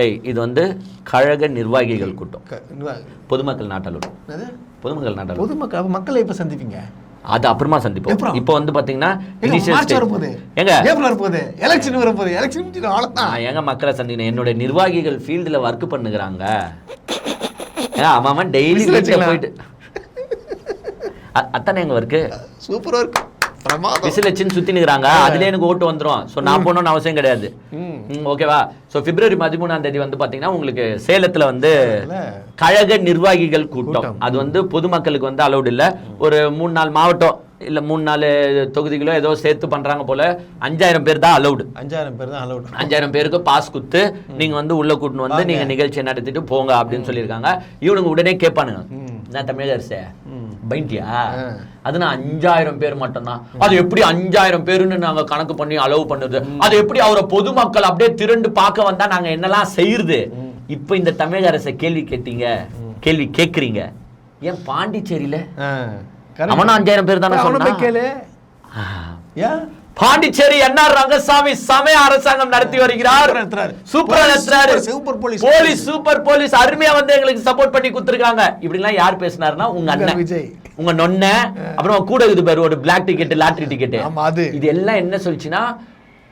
இது வந்து கழக நிர்வாகிகள் கூட்டம். பொதுமக்கள் நாட்டாளர் பொதுமக்கள் மக்களை எப்ப சந்திப்பீங்க? அது அப்புறமா சந்திப்போம். இப்போ வந்து பாத்தீங்கன்னா எங்க மக்களை சந்திக்கணும். என்னோட நிர்வாகிகள் ஃபீல்டுல ஒர்க் பண்ணுகிறாங்க. அவன் டெய்லி போயிட்டு அத்தானே எங்க ஒர்க்கு சூப்பரா இருக்கு. விசில் வச்சுன்னு சுத்தி நிக்கிறாங்க. அதுல எனக்கு ஓட்டு வந்துடும். ஸோ நான் போகணும்னு அவசியம் கிடையாது. ஓகேவா? ஸோ பிப்ரவரி 13ஆம் தேதி வந்து பாத்தீங்கன்னா உங்களுக்கு சேலத்துல வந்து கழக நிர்வாகிகள் கூட்டம். அது வந்து பொதுமக்களுக்கு வந்து அலௌட் இல்ல. ஒரு 3-4 மாவட்டம் இல்ல 3-4 தொகுதிகளோ ஏதோ சேர்த்து பண்றாங்க போல. 5000 பேர் தான் அலௌடு. 5000 பேருக்கு பாஸ் குத்து நீங்க வந்து உள்ள கூட்டின்னு வந்து நீங்க நிகழ்ச்சியை நடத்திட்டு போங்க அப்படின்னு சொல்லியிருக்காங்க. இவனுங்க உடனே கேட்பானுங்க, நான் தமிழக அரசே பைண்டியா அது நான் 5000 பேர் மட்டும்தான். அது எப்படி 5000 பேருன்னு நாங்க கணக்கு பண்ணி அலோவ் பண்ணுது? அது எப்படி அவரை பொதுமக்கள் அப்படியே திரண்டு பார்க்க வந்தா நாங்க என்னெல்லாம் செய்யுது? இப்ப இந்த தமிழக அரசை கேள்வி கேட்கறீங்க. ஏன் பாண்டிச்சேரியில அவனும் 5000 பேர் தானே சொன்னான். பாண்டிச்சேரி என்ஆர் ரங்கசாமி சமய அரசாங்கம் நடத்தி வருகிறார். சூப்பர் போலீஸ் அருமையா வந்து எங்களுக்கு சப்போர்ட் பண்ணி கொடுத்திருக்காங்க. இப்படி எல்லாம் யார் பேசினாருன்னா உங்க அண்ணன் விஜய், உங்க நொன்ன, அப்புறம் கூட இது பேர் ஒரு பிளாக் டிக்கெட் லாட்டரி டிக்கெட். இது எல்லாம் என்ன சொல்லிச்சுன்னா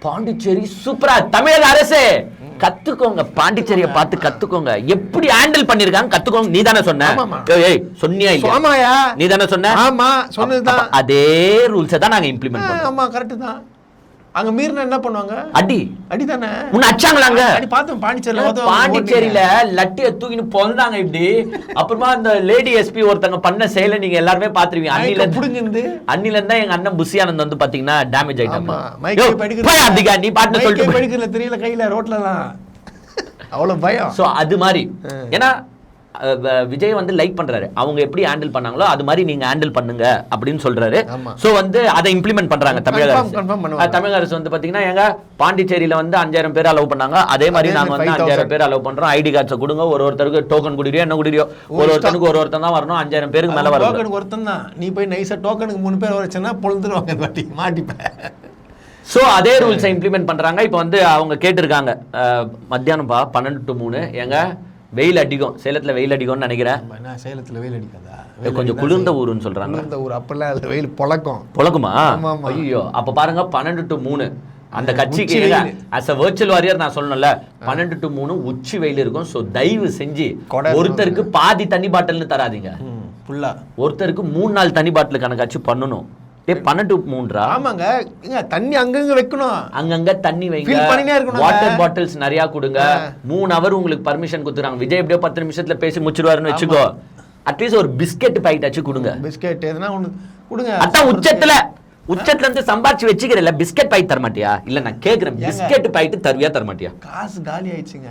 பாண்டிச்சேரி சூப்பரா. தமிழக அரசே கத்துக்கோங்க, பாண்டிச்சேரிய பார்த்து கத்துக்கோங்க. எப்படி ஹேண்டில் பண்ணிருக்காங்க கத்துக்கோங்க. நீ தானே சொன்ன? சொன்னியா இல்லையா? நீ தானே சொன்ன? ஆமா சொன்னதுதான். அதே ரூல்ஸ் தான் நாங்க இம்ப்ளிமெண்ட் பண்றோம். ஆமா கரெக்ட் தான். அங்க மீறினா என்ன பண்ணுவாங்க? அடி தானே. உன்னை அடிச்சாங்களாங்க. பார்த்தோம் பாண்டிச்சேரியில லட்டிய தூக்கின்னு பொந்தாங்க இப்படி. அப்புறமா இந்த லேடி எஸ்பி ஒருத்தங்க பண்ண செயலை நீங்க எல்லாருமே பாத்துருவீங்க. அன்னில இருந்தா எங்க அண்ணன் புசியானந்த் வந்து பாத்தீங்கன்னா டேமேஜ் ஆயிட்டாங்க. நீ பாட்டு சொல்லிட்டு தெரியல கையில ரோட்லாம் அவ்வளவு பயம். சோ அது மாதிரி ஏன்னா விஜய் வந்து லைக் பண்றாரு. அவங்க எப்படி ஹேண்டில் பண்ணாங்களோ அது மாதிரி நீங்க ஹேண்டில் பண்ணுங்க அப்படின்னு சொல்றாரு. சோ வந்து அதை இம்ப்ளிமெண்ட் பண்றாங்க தமிழக அரசு வந்து பாத்தீங்கன்னா எங்க பாண்டிச்சேரியில வந்து 5000 பேர் அலோவ் பண்ணாங்க. அதே மாதிரி நாங்க வந்து 5000 பேர் அலோவ் பண்றோம். ஐடி கார்ட்ஸை கொடுங்க. ஒருத்தருக்கு டோக்கன் குடிறியோ என்ன குடிறியோ ஒருத்தனுக்கு ஒருத்தன் தான் வரணும். 5000 பேருக்கு மேல வரணும். டோக்கனுக்கு ஒருத்தன் தான். நீ போய் நைஸா டோக்கனுக்கு 3 பேர் வரச்சுன்னா பொழுதுருவாங்க, மாட்டிப்பேன். சோ அதே ரூல்ஸை இம்ப்ளிமெண்ட் பண்றாங்க. இப்போ வந்து அவங்க கேட்டிருக்காங்க மத்தியானம் 12 to 3 எங்க வெயில் அடிக்கும். சேலத்துல வெயில் அடிக்கும்னு நினைக்கிறேன். சேலத்துல வெயில் அடிக்காதா? கொஞ்சம் குளிர்ந்த ஊருன்னு சொல்றாங்க. குளிர்ந்த ஊர் அப்பெல்லாம் வெயில் பொழக்குமா? ஐயோ அப்ப பாருங்க 12 to 3 அந்த கட்சிக்கு அஸ் அ வர்ச்சுவல் வாரியர் நான் சொல்லணும்ல 12 to 3 உச்சி வெயில் இருக்கும். சோ தயவு செஞ்சு ஒருத்தருக்கு பாதி தண்ணி பாட்டில்னு தராதீங்க. ஒருத்தருக்கு 3 நாள் தண்ணி பாட்டில் கணக்காச்சு பண்ணணும். 12 to 3 ஆமாங்க. தண்ணி அங்கங்க வைக்கணும். அங்கங்க தண்ணி வைங்க. வாட்டர் பாட்டில்ஸ் நிறைய கொடுங்க. 3 hour உங்களுக்கு பர்மிஷன் கொடுத்துறாங்க. விஜய் எப்படியோ 10 நிமிஷத்துல பேசி முடிச்சிருவாருன்னு வச்சுக்கோ. அட்லீஸ்ட் ஒரு பிஸ்கெட் பாக்கெட் ஆச்சு கொடுங்க. பிஸ்கெட் எதுனா ஒன்னு கொடுங்க. அதான் உச்சத்துல இருந்து சம்பாதிச்சு வச்சுக்கிறல. பிஸ்கெட் பாக்கெட் தர மாட்டியா? இல்ல நான் கேக்குறேன், பிஸ்கெட் பாக்கெட் தருவியா தர மாட்டியா? காசு காலி ஆயிடுச்சுங்க.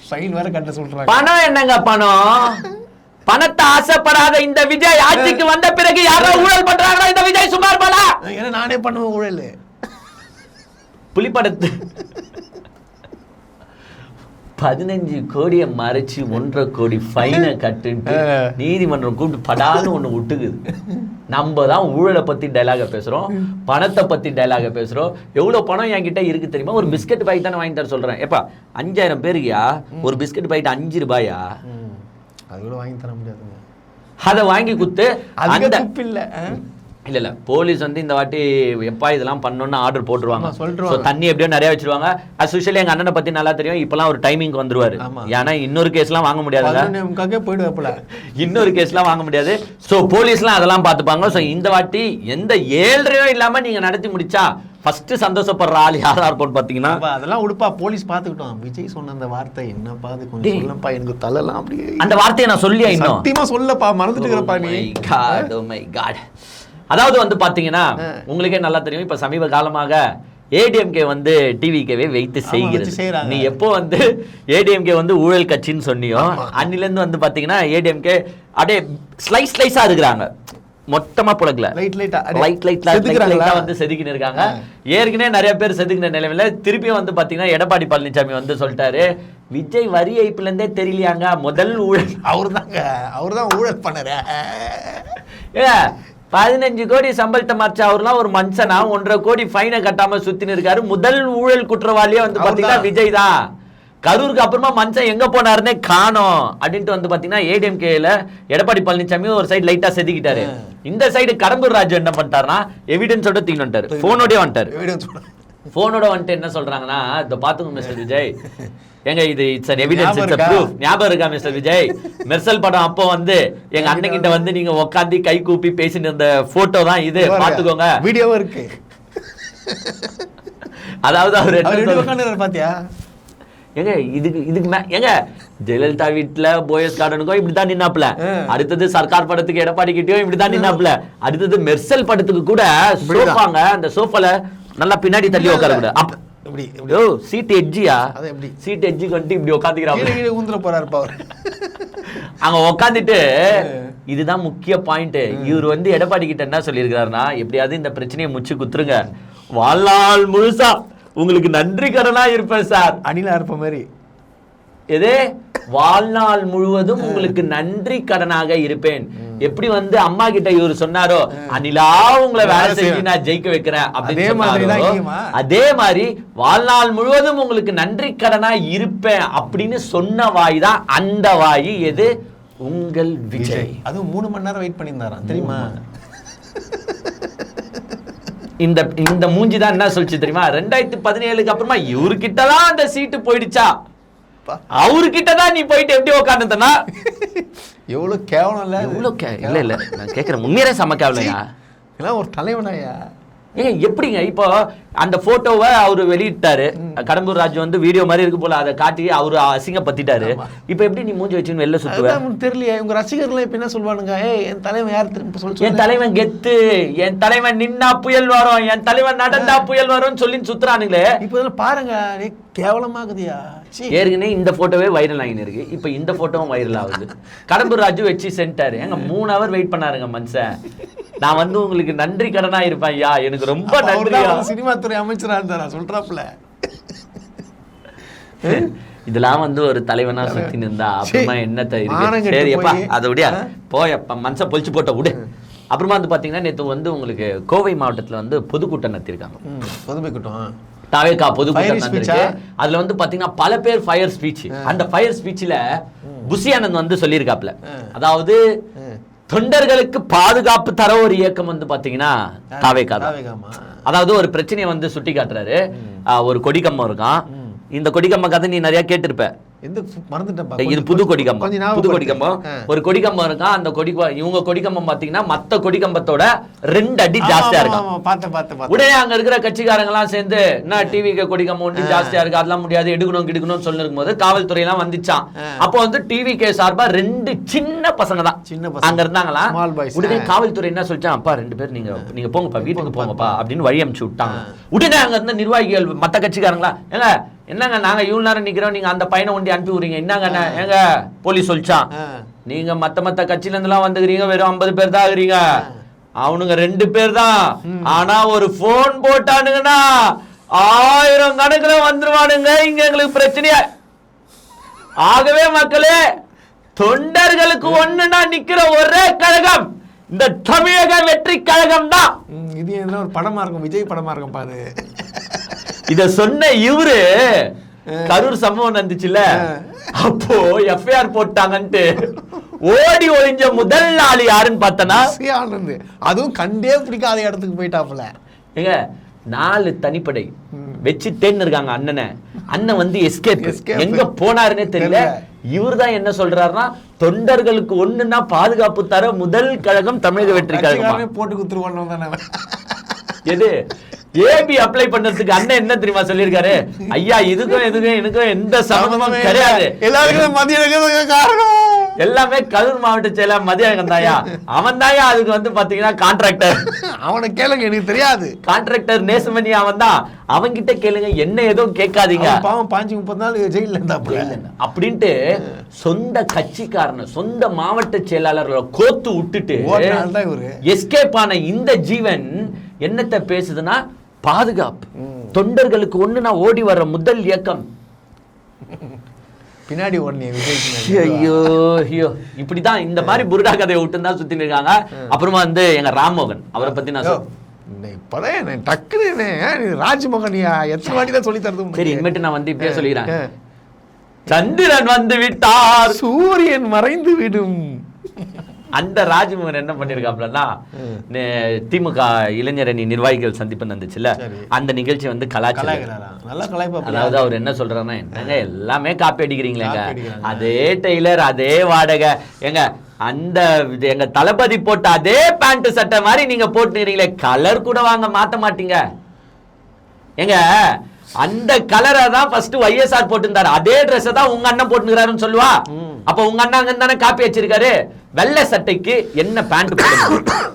ஃபைன் வேற கட்ட சொல்றாங்க. பணம் என்னங்க பணம்? பணத்தை ஆசைப்படாத இந்த விஜய் ஆட்சிக்கு வந்த பிறகு யாரோ ஊழல் பண்றாங்களா? இந்த விஜய் சுமார் பாலா ஏன்னா நானே பண்ணுவேன் ஊழல். புலிப்படத்து 15 கோடியை மறைச்சு 1.5 கோடி ஃபைனை கட்டுன்ட்டு நீதிமன்றம் கூப்பிட்டு படான்னு ஒண்ணு விட்டுக்குது. நம்ம தான் ஊழலை பத்தி டைலாக பேசுறோம், பணத்தை பத்தி டைலாக பேசுறோம். எவ்வளவு பணம் என்கிட்ட இருக்கு தெரியுமா? ஒரு பிஸ்கட் பாக்கெட் தானே வாங்கி தர சொல்றேன். எப்பா 5000 பேருக்கியா ஒரு பிஸ்கட் பாக்கெட் 5 ரூபாயா? அது கூட வாங்கி தர முடியாதுங்க. அதை வாங்கி குத்து. இல்ல போலீஸ் வந்து இந்த வாட்டி எப்பா இதெல்லாம் பண்ணணும்னு ஆர்டர் போட்டுருவாங்க. தண்ணி எப்படியோ நிறைய வச்சிருவாங்க. அஸ் யூசுவலி எங்க அண்ணனை பத்தி நல்லா தெரியும். இப்பெல்லாம் ஒரு டைமிங் வந்துருவாரு. ஏன்னா இன்னொரு கேஸ் எல்லாம் வாங்க முடியாது. இன்னொரு கேஸ் எல்லாம் வாங்க முடியாது. சோ போலீஸ் எல்லாம் அதெல்லாம் பாத்துப்பாங்க. சோ இந்த வாட்டி எந்த 7 இல்லாம நீங்க நடத்தி முடிச்சா ஃபர்ஸ்ட் சந்தோஷப்படுற ஆள் யாரா இருக்கும் பாத்தீங்கன்னா அதெல்லாம் உடுப்பா போலீஸ் பாத்துக்கிட்டோம். விஜய் சொன்ன அந்த வார்த்தை என்னப்பா? அது கொஞ்சம் சொல்லப்பா, எனக்கு தலைலாம் அப்படியே. அந்த வார்த்தையை நான் சொல்லியா? இன்னும் சத்தியமா சொல்லப்பா, மறந்துட்டு இருக்கறப்பா நீ. Oh my God. அதாவது வந்து பாத்தீங்கன்னா உங்களுக்கே நல்லா தெரியும். இப்ப சமீப காலமாக ஏடிஎம்கே வந்து டிவிக்கவே வைத்து செய்கிறது. நீ எப்போ வந்து ஏடிஎம்கே வந்து ஊழல் கட்சின்னு சொன்னியோ அன்னில இருந்து வந்து பாத்தீங்கன்னா ஏடிஎம்கே அப்படியே ஸ்லைஸா இருக்கிறாங்க. மொத்தமா புலக்கல லைட்டா வந்து செதுக்கின்னு இருக்காங்க. ஏற்கனவே நிறைய பேர் செதுக்கின நிலைமையில திருப்பியும் வந்து பாத்தீங்கன்னா எடப்பாடி பழனிசாமி வந்து சொல்லிட்டாரு, விஜய் வரி ஏய்ப்புல இருந்தே தெரியலையாங்க முதல் ஊழல் அவர்தான் ஊழல் பண்ணற. 15 கோடி சம்பளத்தை மறைச்ச அவர்லாம் ஒரு மனுஷனா? 1.5 கோடி ஃபைனை கட்டாம சுத்தின்னு இருக்காரு. முதல் ஊழல் குற்றவாளியே வந்து பாத்தீங்கன்னா விஜய் தான். கரூருக்கு அப்புறமா மனுஷன் எங்க போனாருன்னே காணோம் அப்படின்ட்டு வந்து பாத்தீங்கன்னா ஏடிஎம்கேல எடப்பாடி பழனிசாமி ஒரு சைடு லைட்டா செதுக்கிட்டாரு. இந்த சைடு கடம்பூர் ராஜு என்ன பண்ணிட்டாருன்னா எவிடன்ஸோட தூக்கி வந்துட்டாரு, போனோடய வந்துட்டாரு. போனோட வந்துட்டு என்ன சொல்றாங்கன்னா, இத பாத்துங்க மிஸ்டர் விஜய், எங்க இது it's an evidence, it's a proof. ஞாபகம் இருக்கா மிஸ்டர் விஜய், மெர்சல் படம் அப்போ வந்து எங்க அண்ணன் கிட்ட வந்து நீங்க உட்காந்து கை கூப்பி பேசிட்டு இருந்த போட்டோ தான் இது, பாத்துக்கோங்க, வீடியோவும் இருக்கு. அதாவது அவர் பாத்தியா ஏங்க இதுக்கு ஏங்க ஜெயலலிதா வீட்டுல போயஸ் கார்டனுக்கும் இப்படிதான் நின்னாப்ல, அடுத்தது சர்க்கார் படத்துக்கு எடப்பாடி கிட்டயும் இப்படிதான் நின்னாப்ல, அடுத்தது மெர்சல் படத்துக்கு கூட சோஃபாங்க, அந்த சோஃபால நல்லா பின்னாடி தள்ளி உட்கார கூட சீட் எட்ஜியா, சீட் எட்ஜிக்கு வந்துட்டு இப்படி உட்காந்துக்கிறாங்க, ஊந்துற போறாரு அவர் அங்க உட்காந்துட்டு. இதுதான் முக்கிய பாயிண்ட். இவர் வந்து எடப்பாடி கிட்ட என்ன சொல்லியிருக்காருன்னா, எப்படியாவது இந்த பிரச்சனையை முச்சு குத்துருங்க, வாழ்நாள் முழுசா உங்களுக்கு நன்றி கடனா இருப்பேன் சார், அணிலா இருப்ப மாதிரி. எது வாழ்நாள் முழுவதும் உங்களுக்கு நன்றி கடனாக இருப்பேன். எப்படி வந்து அம்மா கிட்ட இவர் சொன்னாரோ, அணிலா உங்களை வேலை செஞ்சு நான் ஜெயிக்க வைக்கிறேன் அப்படின்னு, அதே மாதிரி வாழ்நாள் முழுவதும் உங்களுக்கு நன்றி கடனா இருப்பேன் அப்படின்னு சொன்ன வாய் தான் அந்த வாய் எது, உங்கள் விஜய். அதுவும் 3 மணி நேரம் வெயிட் பண்ணியிருந்தாராம் தெரியுமா. இந்த மூஞ்சி தான் என்ன சொல்லிச்சு தெரியுமா, 2017க்கு அப்புறமா இவர்கிட்டதான் அந்த சீட்டு போயிடுச்சா, அவர்கிட்ட தான் நீ போயிட்டு எப்படி உட்காந்துனா எவ்வளவு கேவலம் இல்ல, எவ்வளவு இல்ல நான் கேக்குறேன், உண்மையிலே செம கேவலையா, ஒரு தலைவனாயா. ஏங்க எப்படிங்க இப்போ அந்த போட்டோவை அவரு வெளியிட்டாரு, கடம்பூர் ராஜு வந்து வீடியோ மாதிரி இருக்கு போல, அதை காட்டி அவரு அசிங்கப்படுத்திட்டாரு. இப்ப எப்படி நீ மூஞ்சி வச்சுன்னு வெளில சுத்துவ தெரியலையா, உங்க ரசிகர்கள் இப்ப என்ன சொல்லுவானுங்க, என் தலைவன் யார் திரும்ப சொல்லு, என் தலைவன் கெத்து, என் தலைவன் நின்னா புயல் வரும், என் தலைவன் நடந்தா புயல் வரும் சொல்லி சுத்துறானுங்களே. இப்ப பாருங்க கேவலமாகுதியா. ஏற்கனவே இந்த போட்டோவே வைரல் ஆகின்னு இருக்கு, இப்ப இந்த போட்டோவும் வைரல் ஆகுது. கடம்பூர் ராஜு வச்சு சென்ட்டாரு, எங்க 3 ஹவர் வெயிட் பண்ணாருங்க மனுஷன். நான் வந்து உங்களுக்கு நன்றி கடனா இருப்பேன் ஐயா, எனக்கு ரொம்ப நன்றி. சினிமா துறை அமைச்சரா இருந்தாரா சொல்றாப்ல. இதெல்லாம் வந்து ஒரு தலைவனா சுத்தி நின்றா அப்புறமா என்ன தெரியும். சரியப்பா அதை விட போயப்பா மனுஷன் பொழிச்சு போட்ட விடு. அப்புறமா வந்து பாத்தீங்கன்னா நேற்று வந்து உங்களுக்கு கோவை மாவட்டத்துல வந்து பொதுக்கூட்டம் நடத்திருக்காங்க. பொதுக்கூட்டம் தாவேகா பொதுக்கூட்டம் நடந்திருக்கு. அதுல வந்து பாத்தீங்கன்னா பல பேர் ஃபயர் ஸ்பீச். அந்த ஃபயர் ஸ்பீச்ல புஷி ஆனந்த் வந்து சொல்லியிருக்காப்ல, அதாவது தொண்டர்களுக்கு பாதுகாப்பு தர ஒரு இயக்கம் வந்து பாத்தீங்கன்னா தாவேகா தான். அதாவது ஒரு பிரச்சனையை வந்து சுட்டி காட்டுறாரு. ஒரு கொடிக்கம்பம் இருக்கான், இந்த கொடிக்கம்பம் கதை நீ நிறைய கேட்டிருப்ப, இது புது கொடிக்கம்பம். புது கொடிக்கம்பம் ஒரு கொடிக்கம்பம் இருக்கான். அந்த இவங்க கொடிக்கம்பம் பாத்தீங்கன்னா மத்த கொடிக்கம்பத்தோட 2 அடி ஜாஸ்தியா இருக்கும். உடனே அங்க இருக்கிற கட்சிக்காரங்க எல்லாம் சேர்ந்து என்ன டிவிக்கு கொடிக்கம்பம் ஒன்று ஜாஸ்தியா இருக்கு, அதெல்லாம் முடியாது, எடுக்கணும்னு சொல்லி இருக்கும்போது காவல்துறை எல்லாம் வந்துச்சான். அப்போ வந்து டிவிக்கு சார்பா 2 சின்ன பசங்க தான் அங்க இருந்தாங்களா. உடனே காவல்துறை என்ன சொல்லிச்சான், அப்பா 2 பேர் நீங்க போங்கப்பா, வீட்டுக்கு போங்கப்பா அப்படின்னு வழி அனுப்பிச்சு விட்டாங்க. உடனே அங்க இருந்த நிர்வாகிகள் மத்த கட்சிக்காரங்களா, ஏங்க என்னங்க நாங்க இவ்வளவு நேரம் நிக்கிறோம், நீங்க அந்த பையனை ஒண்டி அனுப்பி விடுறீங்க, என்னங்க ஏங்க போலீஸ் சொல்லிச்சான், நீங்க மத்த கட்சியில இருந்து எல்லாம் வந்துக்கிறீங்க, வெறும் 50 பேர் தான் ஆகுறீங்க, அவனுங்க 2 பேர் தான், ஆனா ஒரு போன் போட்டானுங்கன்னா 1000 கணக்குல வந்துருவானுங்க, இங்க எங்களுக்கு பிரச்சனையா. ஆகவே மக்களே, தொண்டர்களுக்கு ஒண்ணுனா நிக்கிற ஒரே கழகம் இந்த தமிழக வெற்றி கழகம் தான். இது என்ன ஒரு படமா இருக்கும், விஜய் படமா இருக்கும் பாரு. இத சொன்ன இவரு கரூர் சம்பவம் நடந்துச்சுல்ல, அப்போ எஃப்ஐஆர் போட்டாங்கன்ட்டு ஓடி ஒளிஞ்ச முதல் நாள் யாருன்னு பார்த்தனா ஆனந்த். அதுவும் கண்டே பிடிக்காத இடத்துக்கு போயிட்டாப்ல. ஏங்க 4 தனிப்படை வச்சுட்டேன்னு இருக்காங்க அண்ணனை. அண்ணன் வந்து எஸ்கேப், எங்க போனாருன்னே தெரியல. இவர் தான் என்ன சொல்றாருன்னா, தொண்டர்களுக்கு ஒண்ணுன்னா பாதுகாப்பு தர முதல் கழகம் தமிழக வெற்றி கழகம். போட்டு குத்துருவாங்க. எது ஏபி அப்ளை பண்றதுக்கு அண்ணன் என்ன தெரியுமா சொல்லியிருக்காரு, ஐயா இதுக்கும் எனக்கும் எந்த சம்பந்தமும் கிடையாது, எல்லாமே கரூர் மாவட்ட செயலர் மதியழகன் தாயா, அவன் தாயா அதுக்கு வந்து பாத்தீங்கன்னா கான்ட்ராக்டர். அவனை கேளுங்க, எனக்கு தெரியாது. கான்ட்ராக்டர் நேசமணி அவன் தான், அவன்கிட்ட கேளுங்க, என்ன எதுவும் கேட்காதீங்க, பாவம் 5-30 நாள் ஜெயில இருந்தா அப்படின்ட்டு சொந்த கட்சிக்காரன சொந்த மாவட்ட செயலாளர்களை கோத்து விட்டுட்டு எஸ்கேப் ஆன இந்த ஜீவன் என்னத்தை பேசுதுன்னா, பாதுகாப்பு தொண்டர்களுக்கு ஒண்ணுனா ஓடி வர்ற முதல் இயக்கம். பின்னாடி ஐயோ ஐயோ இப்படிதான் இந்த மாதிரி புருடா கதையை விட்டு தான் சுத்தி இருக்காங்க. அப்புறமா வந்து எங்க ராம்மோகன், அவரை பத்தி நான் இப்பதான் டக்குன்னு ராஜ்மோகன் எத்தனை வாட்டி தான் சொல்லி தரது. சரி இனிமேட்டு நான் வந்து இப்படியே சொல்லிக்கிறேன், சந்திரன் வந்து விட்டார், சூரியன் மறைந்து விடும். அந்த ராஜ்மோகன் என்ன பண்ணிருக்காப்லன்னா, திமுக இளைஞரணி நிர்வாகிகள் சந்திப்பு நடந்துச்சுல்ல, அந்த நிகழ்ச்சி வந்து நல்லா கலாய்ப்பா. அதாவது அவர் என்ன சொல்றாருன்னா, என்னங்க எல்லாமே காப்பி அடிக்கிறீங்களேங்க, அதே டெய்லர் அதே வாடகை, எங்க அந்த எங்க தளபதி போட்ட அதே பேண்ட் சட்டை மாதிரி நீங்க போட்டுக்கிறீங்களே, கலர் கூட வாங்க மாத்த மாட்டீங்க. எங்க அந்த கலரை தான் ஃபர்ஸ்ட் YSR போட்டுருந்தாரு, அதே ட்ரெஸ் தான் உங்க அண்ணன் போட்டுக்கிறாருன்னு சொல்லுவா. அப்ப உங்க அண்ணன் அங்க தானே காப்பி வச்சிருக்காரு. வெள்ளை சட்டைக்கு என்ன பேண்ட் போடணும்?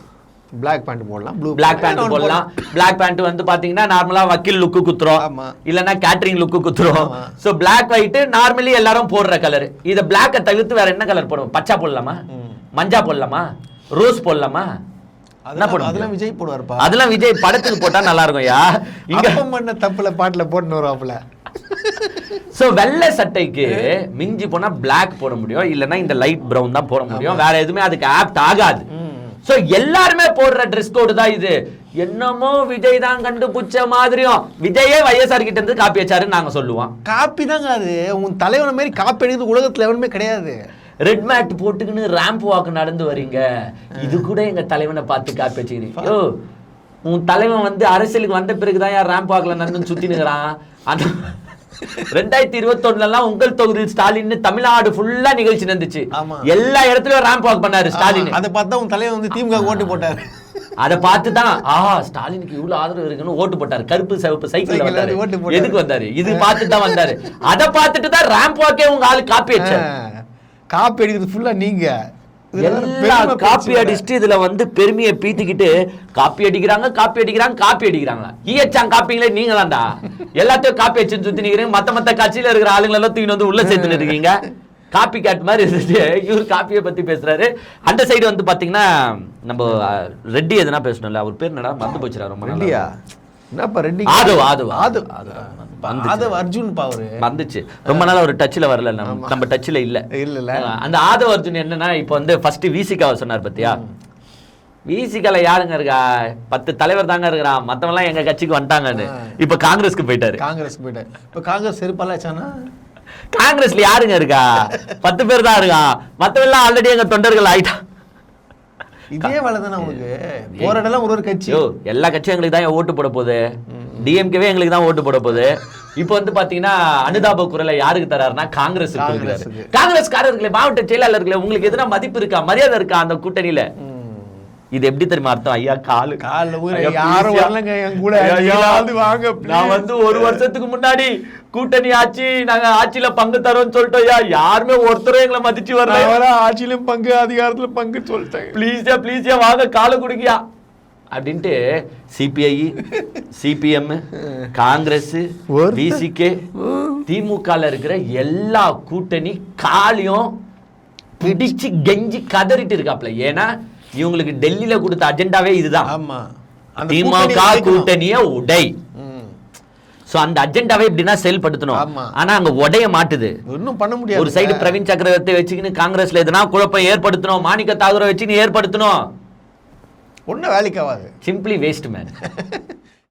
பிளாக் பேண்ட் போடலாம், பிளாக் பேண்ட் போடலாம். பிளாக் பேண்ட் வந்து பாத்தீங்கன்னா நார்மலா வக்கீல் லுக்கு குத்துறோம், இல்லனா கேட்டரிங் லுக்கு குத்துறோம். சோ பிளாக் ஒயிட் நார்மலி எல்லாரும் போடுற கலர். இத பிளாக்க தவிர்த்து வேற என்ன கலர் போடுவோம்? பச்சை போடலாமா, மஞ்சா போடலாமா, ரோஸ் போடலாமா? அதெல்லாம் விஜய் போடுவாருப்பா. அதெல்லாம் விஜய் படத்துக்கு போட்டா நல்லா இருக்கும்யா. இங்க பண்ண தப்புல பாட்டுல போட்டு வருவாப்புல. சோ வெள்ளை சட்டைக்கு மிஞ்சி போனா பிளாக் போட முடியும், இல்லனா இந்த லைட் பிரவுன் தான் போட முடியும். வேற எதுவுமே அதுக்கு ஆப்ட் ஆகாது. சோ எல்லாருமே போடுற ட்ரெஸ் கோடு தான் இது. என்னமோ விஜய் தான் கண்டுபிடிச்ச மாதிரியும், விஜயே YSR கிட்ட இருந்து காப்பி வச்சாருன்னு நாங்க சொல்லுவோம். காப்பி தாங்க அது. உன் தலைவன மாதிரி காப்பி அடிக்கிறது உலகத்துல எவனுமே கிடையாது. ரெட் மேட் போட்டுக்கின்னு ரேம்ப் வாக் நடந்து வரீங்க, இது கூட எங்க தலைவனை பார்த்து காப்பி வச்சுக்கிறீங்க. யோ, உன் தலைவன் வந்து அரசியலுக்கு வந்த பிறகுதான் யார் ரேம்ப் வாக்ல நடந்து சுத்தி நிக்கிறான். அந்த 2021 உங்கள் தொகுதி ஸ்டாலின் தமிழ்நாடு ஃபுல்லா நிகழ்ச்சி நடந்துச்சு. எல்லா இடத்துலயும் ரேம்ப் வாக் பண்ணாரு ஸ்டாலின். அதை பார்த்தா உன் தலைவன் வந்து திமுக ஓட்டு போட்டாரு. அதை பார்த்து தான் ஸ்டாலினுக்கு இவ்வளவு ஆதரவு இருக்குன்னு ஓட்டு போட்டாரு. கருப்பு சிவப்பு சைக்கிள் வந்தாரு. எதுக்கு வந்தாரு? இது பார்த்து தான் வந்தாரு. அதை பார்த்துட்டு தான் ரேம்ப் வாக்கே உங்க ஆளு காப்பி வச்சாரு. காப்பி அடிக்கிறது ஃபுல்லா நீங்க. எல்லா காப்பி அடிச்சுட்டு இதுல வந்து பெருமையை பீத்திக்கிட்டு காப்பி அடிக்கிறாங்க காப்பி அடிக்கிறாங்க காப்பி அடிக்கிறாங்க. ஈயச்சாங் காப்பிங்களே நீங்க தான்டா. எல்லாத்தையும் காப்பி அடிச்சு சுத்தி நிக்கிறீங்க. மத்த கட்சியில இருக்கிற ஆளுங்க எல்லாம் தூக்கி வந்து உள்ள சேர்த்துன்னு இருக்கீங்க. காப்பி கேட் மாதிரி இருந்துச்சு. இவர் காப்பியை பத்தி பேசுறாரு. அந்த சைடு வந்து பாத்தீங்கன்னா நம்ம ரெட்டி எதுனா பேசணும்ல, அவர் பேர் என்னடா மறந்து போச்சுடா. ரொம்ப ரெட்டியா என்னப்பா ரெட்டி? ஆதவ் அர்ஜுன் பாவரு வந்துச்சு. ரொம்ப நாளா ஒரு டச்ல வரல, நம்ம டச்ல இல்ல. அந்த ஆதவ் அர்ஜுன் என்னன்னா, இப்ப வந்து ஃபர்ஸ்ட் விசிகாவை சொன்னார் பத்தியா. விசிகால யாருங்க இருக்கா? 10 தலைவர் தாங்க இருக்கிறான், மத்தவங்க எல்லாம் எங்க கட்சிக்கு வந்துட்டாங்கன்னு. இப்ப காங்கிரஸ்க்கு போயிட்டாரு. இப்ப காங்கிரஸ் செருப்பாலாச்சானா? காங்கிரஸ்ல யாருங்க இருக்கா? 10 பேர் தான் இருக்கான், மத்தவங்க எல்லாம் ஆல்ரெடி எங்க தொண்டர்கள் ஆயிட்டான். இதே வேலை தானே உங்களுக்கு. போற இடம் ஒரு கட்சி, எல்லா கட்சியும் எங்களுக்கு தான் ஓட்டு போட போகுது. டிஎம்கேவே எங்களுக்கு தான் ஓட்டு போட போகுது. இப்போ வந்து பாத்தீங்கன்னா அனுதாப குரலை யாருக்கு தராருன்னா காங்கிரஸ். காங்கிரஸ்காரர்களே, மாவட்ட செயலாளர்களே, உங்களுக்கு எதுனா மதிப்பு இருக்கா, மரியாதை இருக்கா அந்த கூட்டணியில? இது எப்படி தெரியுமா அர்த்தம்? ஐயா காலு யாரும் வரலங்க என் கூட, வாங்க. நான் வந்து 1 வருஷத்துக்கு முன்னாடி கூட்டணி ஆட்சி நாங்க ஆட்சியில பங்கு தரோம்னு சொல்லிட்டோம். யாருமே ஒருத்தரும் எங்களை மதிச்சு வரல. ஆட்சியிலும் பங்கு அதிகாரத்துல பங்கு சொல்லிட்டேன். ப்ளீஸ்யா வாங்க காலு குடுக்கியா அப்படின்ட்டு சிபிஐ, சிபிஎம், காங்கிரஸ், விசிகே, திமுக இருக்கிற எல்லா கூட்டணி காலையும் பிடிச்சு கெஞ்சி கதறிட்டு இருக்காப்ல. ஏன்னா இவங்களுக்கு டெல்லியில கொடுத்த அஜெண்டாவே இதுதான். திமுக கூட்டணிய உடை. சோ அந்த அஜெண்டாவை எப்படின்னா செயல்படுத்தணும். ஆனா அங்க உடைய மாட்டுது, ஒன்னும் பண்ண முடியாது. ஒரு சைடு பிரவீன் சக்கரவர்த்தி வச்சுக்கின்னு காங்கிரஸ்ல எதுனா குழப்பம் ஏற்படுத்தணும், மாணிக்க தாகூரை வச்சுக்கின்னு ஏற்படுத்தணும். ஒன்னும் வேலைக்கு ஆகாது. Simply waste man.